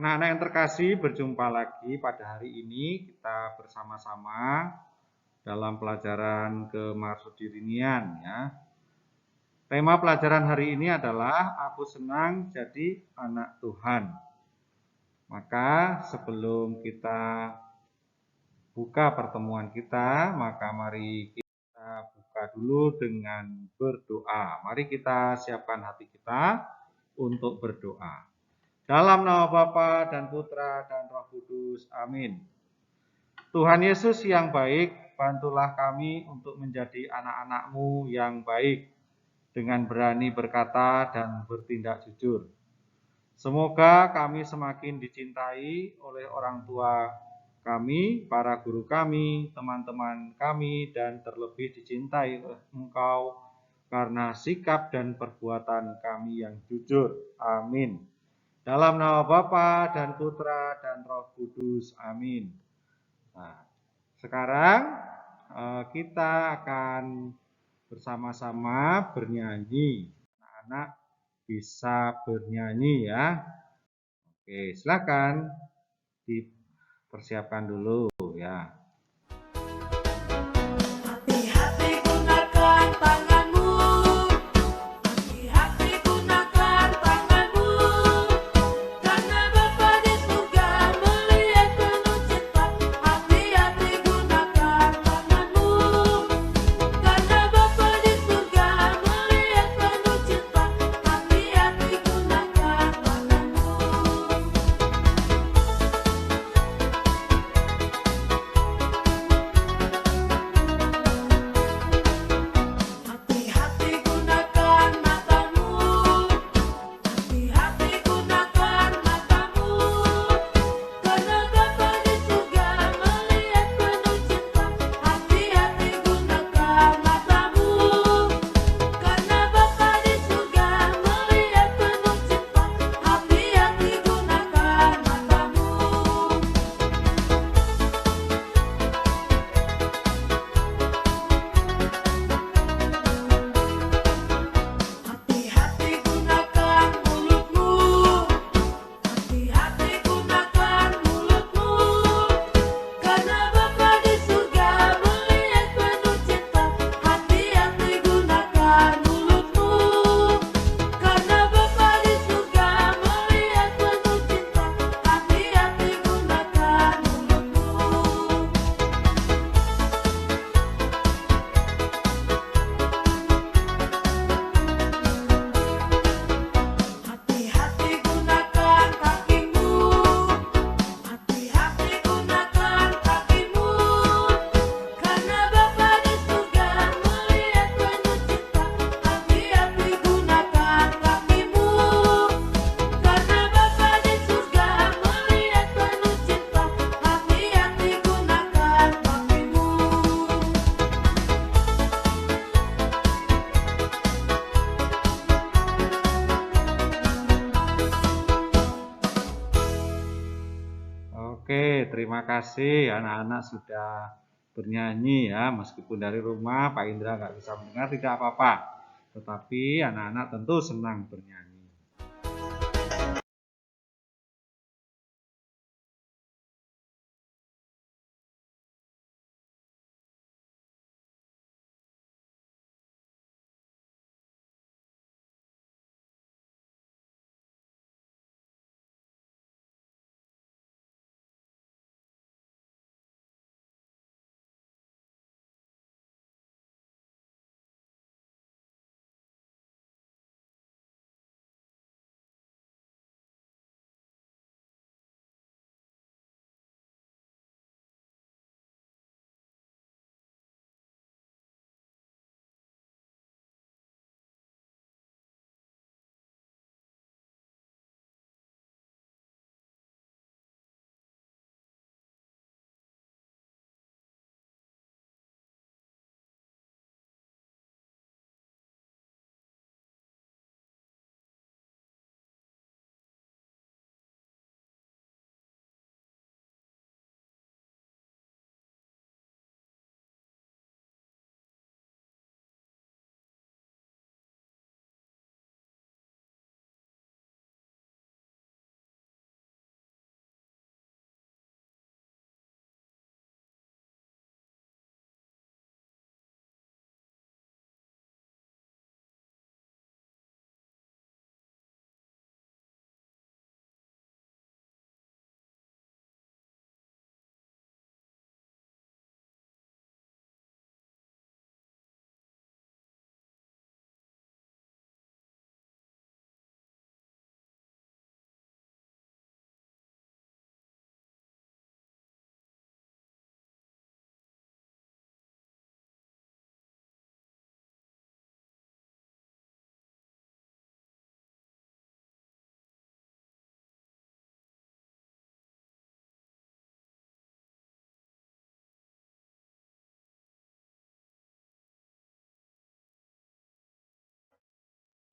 Anak-anak yang terkasih, berjumpa lagi pada hari ini kita bersama-sama dalam pelajaran kemarsudirian ya. Tema pelajaran hari ini adalah aku senang jadi anak Tuhan. Maka sebelum kita buka pertemuan kita, maka mari kita buka dulu dengan berdoa. Mari kita siapkan hati kita untuk berdoa. Dalam nama Bapa dan Putra dan Roh Kudus. Amin. Tuhan Yesus yang baik, bantulah kami untuk menjadi anak-anak-Mu yang baik, dengan berani berkata dan bertindak jujur. Semoga kami semakin dicintai oleh orang tua kami, para guru kami, teman-teman kami, dan terlebih dicintai oleh Engkau karena sikap dan perbuatan kami yang jujur. Amin. Dalam nama Bapa dan Putra dan Roh Kudus. Amin. Nah, sekarang kita akan bersama-sama bernyanyi. Anak-anak bisa bernyanyi ya. Oke, silakan dipersiapkan dulu ya. Oke, terima kasih anak-anak sudah bernyanyi ya. Meskipun dari rumah Pak Indra nggak bisa mendengar, tidak apa-apa. Tetapi anak-anak tentu senang bernyanyi.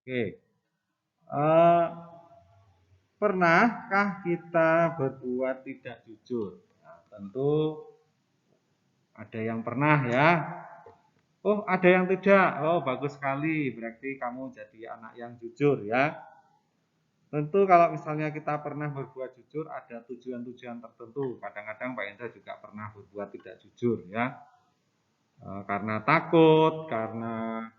Oke. Eh, Pernahkah kita berbuat tidak jujur? Nah, tentu ada yang pernah ya. Oh, ada yang tidak. Oh, bagus sekali. Berarti kamu jadi anak yang jujur ya. Tentu kalau misalnya kita pernah berbuat jujur, ada tujuan-tujuan tertentu. Kadang-kadang Pak Indra juga pernah berbuat tidak jujur ya. Karena takut, karena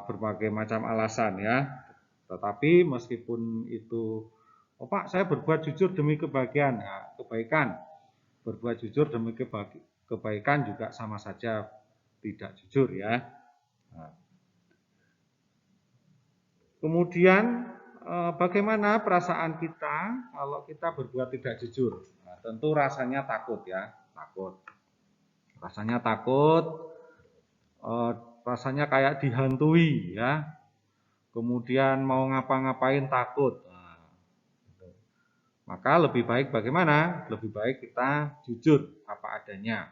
berbagai macam alasan ya. Tetapi meskipun itu, oh Pak, saya berbuat jujur demi kebahagiaan, ya, kebaikan. Berbuat jujur demi kebaikan juga sama saja tidak jujur ya. Nah, kemudian bagaimana perasaan kita kalau kita berbuat tidak jujur? Nah, tentu rasanya takut ya, takut. Rasanya takut, eh, rasanya kayak dihantui ya. Kemudian mau ngapa-ngapain takut. Nah, maka lebih baik bagaimana? Lebih baik kita jujur apa adanya.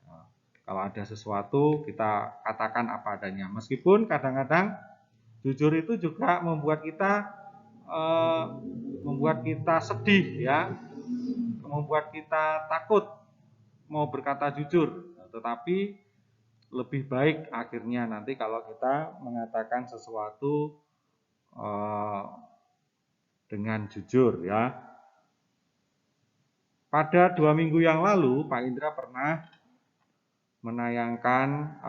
Nah, kalau ada sesuatu kita katakan apa adanya. Meskipun kadang-kadang jujur itu juga membuat kita sedih ya, membuat kita takut mau berkata jujur. Tetapi lebih baik akhirnya nanti kalau kita mengatakan sesuatu eh, dengan jujur ya. Pada 2 minggu yang lalu Pak Indra pernah menayangkan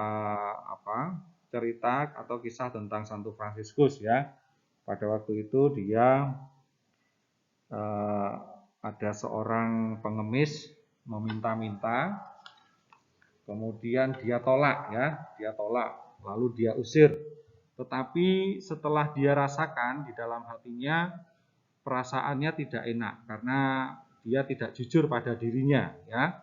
cerita atau kisah tentang Santo Fransiskus ya. Pada waktu itu dia ada seorang pengemis meminta-minta, kemudian dia tolak ya, dia tolak, lalu dia usir. Tetapi setelah dia rasakan di dalam hatinya perasaannya tidak enak karena dia tidak jujur pada dirinya ya.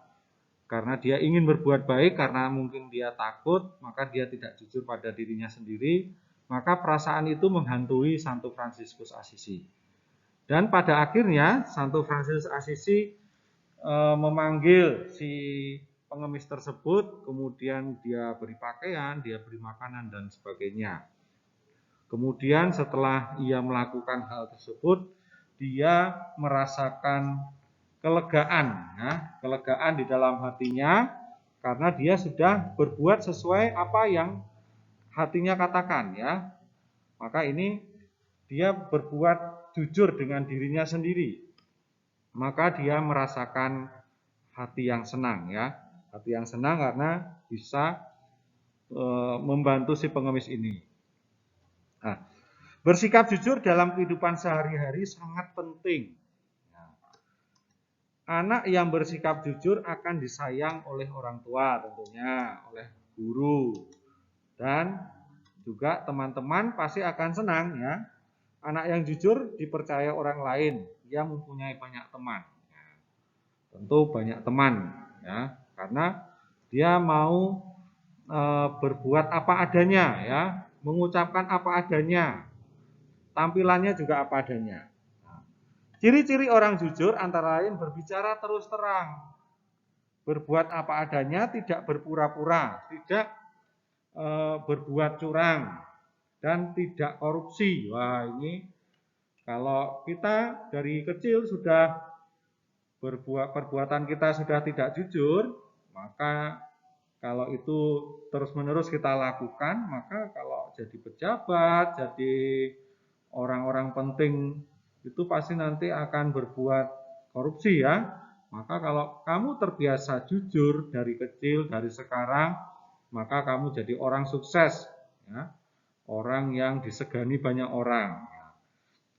Karena dia ingin berbuat baik, karena mungkin dia takut, maka dia tidak jujur pada dirinya sendiri, maka perasaan itu menghantui Santo Fransiskus Assisi. Dan pada akhirnya Santo Fransiskus Assisi memanggil si pengemis tersebut, kemudian dia beri pakaian, dia beri makanan dan sebagainya. Kemudian setelah ia melakukan hal tersebut, dia merasakan kelegaan, ya, kelegaan di dalam hatinya karena dia sudah berbuat sesuai apa yang hatinya katakan ya. Maka ini dia berbuat jujur dengan dirinya sendiri. Maka dia merasakan hati yang senang ya. Hati yang senang karena bisa membantu si pengemis ini. Nah, bersikap jujur dalam kehidupan sehari-hari sangat penting. Anak yang bersikap jujur akan disayang oleh orang tua tentunya, oleh guru, dan juga teman-teman pasti akan senang ya. Anak yang jujur dipercaya orang lain, dia mempunyai banyak teman. Tentu banyak teman ya, karena dia mau berbuat apa adanya ya, mengucapkan apa adanya, tampilannya juga apa adanya. Ciri-ciri orang jujur antara lain berbicara terus terang, berbuat apa adanya, tidak berpura-pura, tidak berbuat curang, dan tidak korupsi. Wah, ini kalau kita dari kecil sudah perbuatan kita sudah tidak jujur, maka kalau itu terus-menerus kita lakukan, maka kalau jadi pejabat, jadi orang-orang penting itu pasti nanti akan berbuat korupsi ya. Maka kalau kamu terbiasa jujur dari kecil, dari sekarang, maka kamu jadi orang sukses ya. Orang yang disegani banyak orang.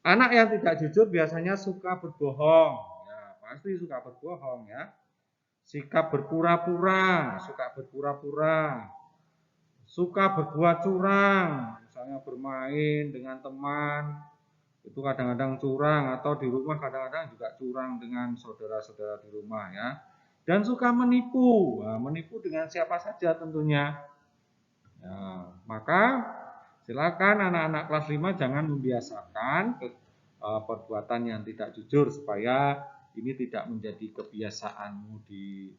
Anak yang tidak jujur biasanya suka berbohong. Ya, pasti suka berbohong ya. Sikap berpura-pura, suka berpura-pura. Suka berbuat curang, misalnya bermain dengan teman, itu kadang-kadang curang, atau di rumah kadang-kadang juga curang dengan saudara-saudara di rumah ya. Dan suka menipu, nah, menipu dengan siapa saja tentunya. Ya, maka silakan anak-anak kelas 5 jangan membiasakan perbuatan yang tidak jujur supaya ini tidak menjadi kebiasaanmu di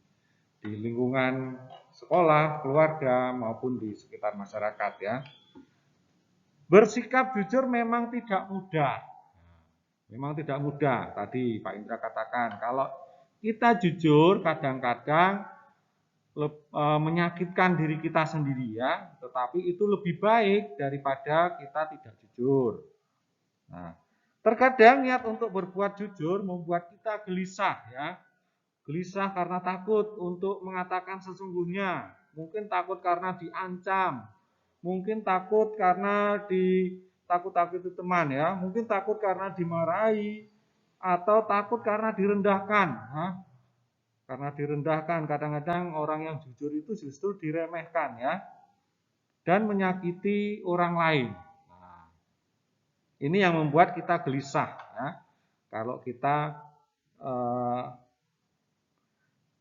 lingkungan sekolah, keluarga maupun di sekitar masyarakat ya. Bersikap jujur memang tidak mudah. Memang tidak mudah. Tadi Pak Indra katakan, kalau kita jujur kadang-kadang menyakitkan diri kita sendiri ya, tetapi itu lebih baik daripada kita tidak jujur. Nah, terkadang niat untuk berbuat jujur membuat kita gelisah ya. Gelisah karena takut untuk mengatakan sesungguhnya. Mungkin takut karena diancam. Mungkin takut karena ditakut-takuti teman ya. Mungkin takut karena dimarahi. Atau takut karena direndahkan. Nah, karena direndahkan, kadang-kadang orang yang jujur itu justru diremehkan ya. Dan menyakiti orang lain. Nah, ini yang membuat kita gelisah ya. Kalau kita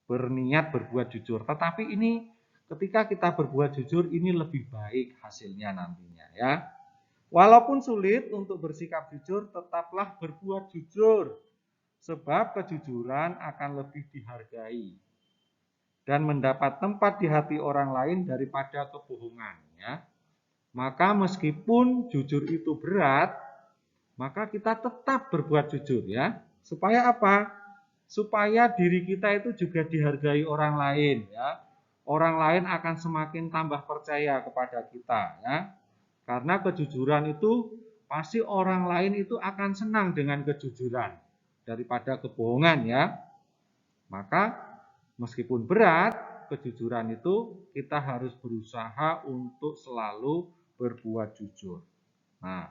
berniat berbuat jujur. Tetapi ini ketika kita berbuat jujur ini lebih baik hasilnya nantinya ya. Walaupun sulit untuk bersikap jujur, tetaplah berbuat jujur. Sebab kejujuran akan lebih dihargai dan mendapat tempat di hati orang lain daripada kebohongan ya. Maka meskipun jujur itu berat, maka kita tetap berbuat jujur ya. Supaya apa? Supaya diri kita itu juga dihargai orang lain ya. Orang lain akan semakin tambah percaya kepada kita ya. Karena kejujuran itu pasti orang lain itu akan senang dengan kejujuran daripada kebohongan ya. Maka meskipun berat, kejujuran itu kita harus berusaha untuk selalu berbuat jujur. Nah,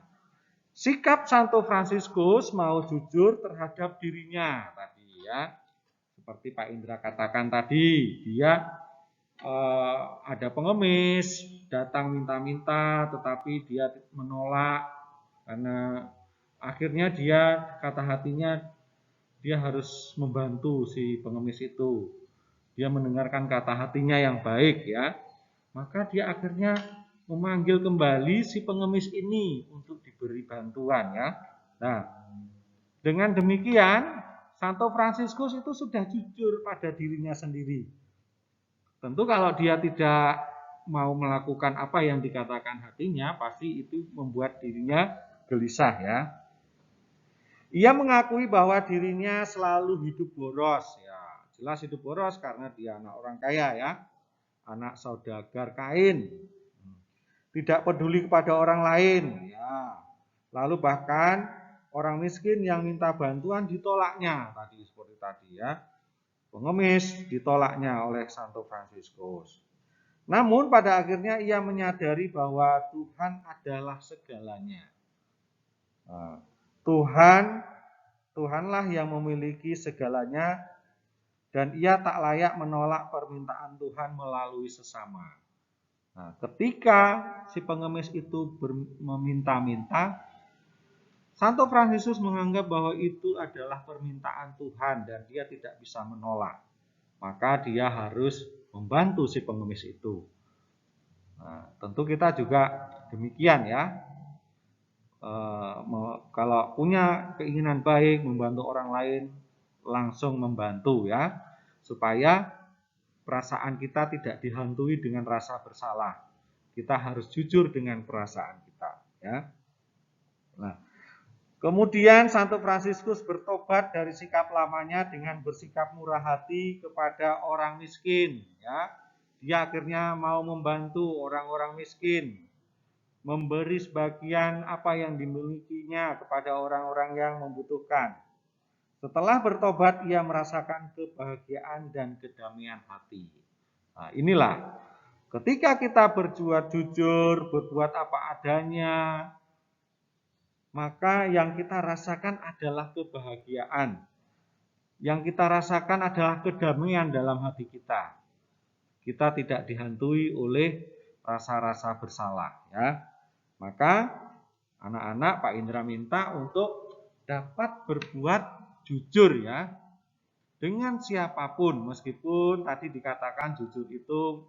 sikap Santo Fransiskus mau jujur terhadap dirinya tadi ya. Seperti Pak Indra katakan tadi, dia ada pengemis, datang minta-minta tetapi dia menolak karena akhirnya dia kata hatinya dia harus membantu si pengemis itu. Dia mendengarkan kata hatinya yang baik ya. Maka dia akhirnya memanggil kembali si pengemis ini untuk diberi bantuan ya. Nah, dengan demikian Santo Fransiskus itu sudah jujur pada dirinya sendiri. Tentu kalau dia tidak mau melakukan apa yang dikatakan hatinya, pasti itu membuat dirinya gelisah ya. Ia mengakui bahwa dirinya selalu hidup boros ya. Jelas hidup boros karena dia anak orang kaya ya. Anak saudagar kain. Tidak peduli kepada orang lain ya. Lalu bahkan orang miskin yang minta bantuan ditolaknya tadi seperti tadi ya. Pengemis ditolaknya oleh Santo Fransiskus. Namun pada akhirnya ia menyadari bahwa Tuhan adalah segalanya. Nah, Tuhanlah yang memiliki segalanya dan ia tak layak menolak permintaan Tuhan melalui sesama. Nah, ketika si pengemis itu meminta-minta, Santo Fransiskus menganggap bahwa itu adalah permintaan Tuhan dan dia tidak bisa menolak. Maka dia harus membantu si pengemis itu. Nah, tentu kita juga demikian ya. Kalau punya keinginan baik membantu orang lain, langsung membantu ya, supaya perasaan kita tidak dihantui dengan rasa bersalah. Kita harus jujur dengan perasaan kita ya. Nah, kemudian Santo Fransiskus bertobat dari sikap lamanya dengan bersikap murah hati kepada orang miskin ya. Dia akhirnya mau membantu orang-orang miskin, memberi sebagian apa yang dimilikinya kepada orang-orang yang membutuhkan. Setelah bertobat, ia merasakan kebahagiaan dan kedamaian hati. Nah, inilah ketika kita berbuat jujur, berbuat apa adanya, maka yang kita rasakan adalah kebahagiaan. Yang kita rasakan adalah kedamaian dalam hati kita. Kita tidak dihantui oleh rasa-rasa bersalah ya. Maka anak-anak Pak Indra minta untuk dapat berbuat jujur ya. Dengan siapapun, meskipun tadi dikatakan jujur itu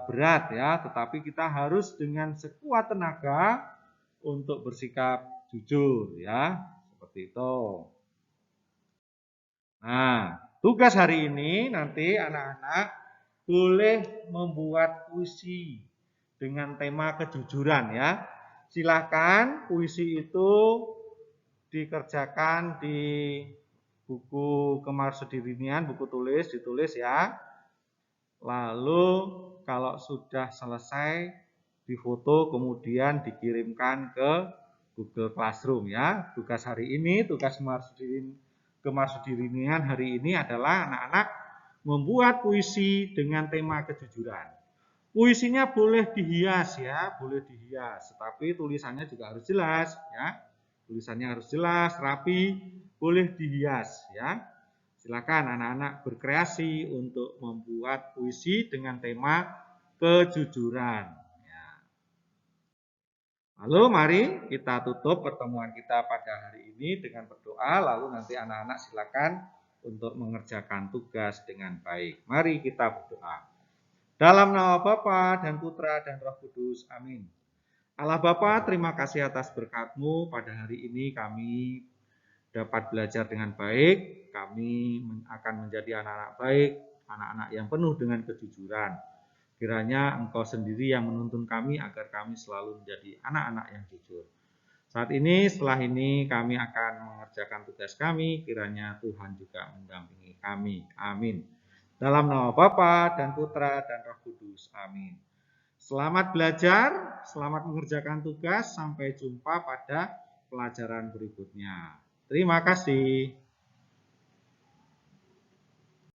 berat ya, tetapi kita harus dengan sekuat tenaga untuk bersikap jujur ya, seperti itu. Nah, tugas hari ini nanti anak-anak boleh membuat puisi dengan tema kejujuran ya. Silahkan puisi itu dikerjakan di buku Kemarsudirinian, buku tulis, ditulis ya. Lalu kalau sudah selesai difoto kemudian dikirimkan ke Google Classroom ya. Tugas hari ini, tugas Kemarsudirinian hari ini adalah anak-anak membuat puisi dengan tema kejujuran. Puisinya boleh dihias ya, boleh dihias, tetapi tulisannya juga harus jelas ya. Tulisannya harus jelas, rapi, boleh dihias ya. Silakan anak-anak berkreasi untuk membuat puisi dengan tema kejujuran. Ya. Lalu mari kita tutup pertemuan kita pada hari ini dengan berdoa, lalu nanti anak-anak silakan untuk mengerjakan tugas dengan baik. Mari kita berdoa. Dalam nama Bapa dan Putra dan Roh Kudus. Amin. Allah Bapa, terima kasih atas berkat-Mu pada hari ini kami dapat belajar dengan baik. Kami akan menjadi anak-anak baik, anak-anak yang penuh dengan kejujuran. Kiranya Engkau sendiri yang menuntun kami agar kami selalu menjadi anak-anak yang jujur. Saat ini, setelah ini kami akan mengerjakan tugas kami. Kiranya Tuhan juga mendampingi kami. Amin. Dalam nama Bapa dan Putra dan Roh Kudus. Amin. Selamat belajar, selamat mengerjakan tugas. Sampai jumpa pada pelajaran berikutnya. Terima kasih.